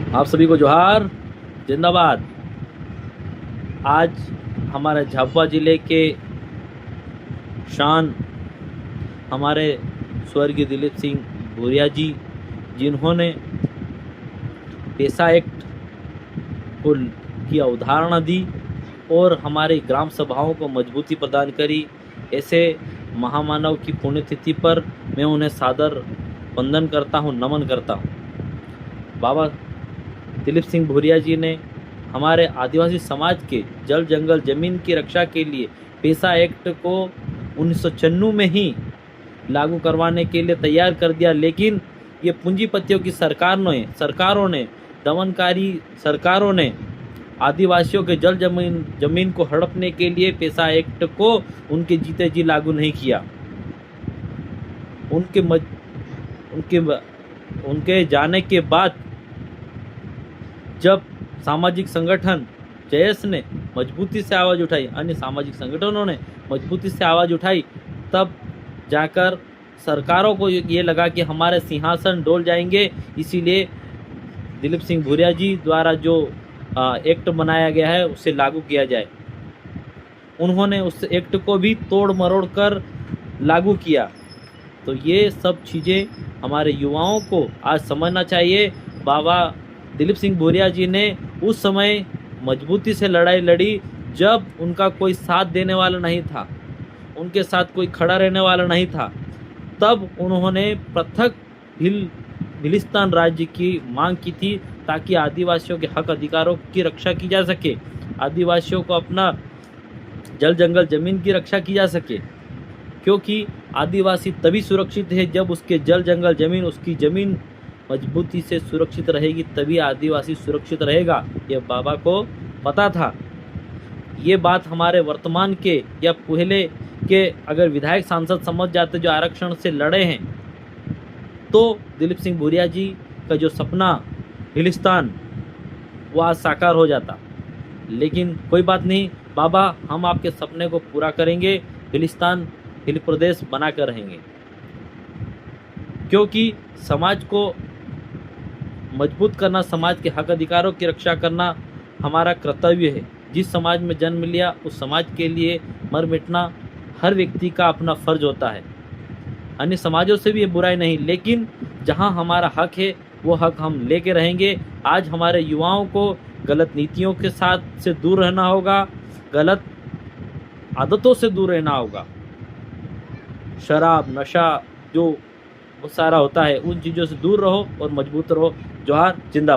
आप सभी को जोहार, जिंदाबाद। आज हमारे झाबुआ जिले के शान हमारे स्वर्गीय दिलीप सिंह भूरिया जी, जिन्होंने पेसा एक्ट को की अवधारणा दी और हमारी ग्राम सभाओं को मजबूती प्रदान करी, ऐसे महामानव की पुण्यतिथि पर मैं उन्हें सादर वंदन करता हूँ, नमन करता हूँ। बाबा दिलीप सिंह भूरिया जी ने हमारे आदिवासी समाज के जल जंगल जमीन की रक्षा के लिए पेसा एक्ट को 1996 में ही लागू करवाने के लिए तैयार कर दिया, लेकिन ये पूंजीपतियों की सरकारों ने दमनकारी सरकारों ने आदिवासियों के जल जमीन को हड़पने के लिए पेसा एक्ट को उनके जीते जी लागू नहीं किया। उनके जाने के बाद जब सामाजिक संगठन जयस ने मजबूती से आवाज़ उठाई, अन्य सामाजिक संगठनों ने मजबूती से आवाज़ उठाई, तब जाकर सरकारों को ये लगा कि हमारे सिंहासन डोल जाएंगे, इसीलिए दिलीप सिंह भूरिया जी द्वारा जो एक्ट बनाया गया है उसे लागू किया जाए। उन्होंने उस एक्ट को भी तोड़ मरोड़ कर लागू किया। तो ये सब चीज़ें हमारे युवाओं को आज समझना चाहिए। बाबा दिलीप सिंह भूरिया जी ने उस समय मजबूती से लड़ाई लड़ी, जब उनका कोई साथ देने वाला नहीं था, उनके साथ कोई खड़ा रहने वाला नहीं था। तब उन्होंने पृथक भिलिस्तान राज्य की मांग की थी, ताकि आदिवासियों के हक अधिकारों की रक्षा की जा सके, आदिवासियों को अपना जल जंगल जमीन की रक्षा की जा सके। क्योंकि आदिवासी तभी सुरक्षित है जब उसके जल जंगल जमीन, उसकी ज़मीन मजबूती से सुरक्षित रहेगी, तभी आदिवासी सुरक्षित रहेगा। यह बाबा को पता था। ये बात हमारे वर्तमान के या पहले के अगर विधायक सांसद समझ जाते जो आरक्षण से लड़े हैं, तो दिलीप सिंह भूरिया जी का जो सपना भिलिस्तान वो आज साकार हो जाता। लेकिन कोई बात नहीं, बाबा हम आपके सपने को पूरा करेंगे, भिलिस्तान हिल प्रदेश बना कर रहेंगे। क्योंकि समाज को मजबूत करना, समाज के हक अधिकारों की रक्षा करना हमारा कर्तव्य है। जिस समाज में जन्म लिया उस समाज के लिए मर मिटना हर व्यक्ति का अपना फर्ज होता है। अन्य समाजों से भी ये बुराई नहीं, लेकिन जहां हमारा हक है वो हक हम लेके रहेंगे। आज हमारे युवाओं को गलत नीतियों के साथ से दूर रहना होगा, गलत आदतों से दूर रहना होगा। शराब, नशा जो बहुत सारा होता है, उन चीज़ों से दूर रहो और मजबूत रहो। जोहार, जिंदाबाद।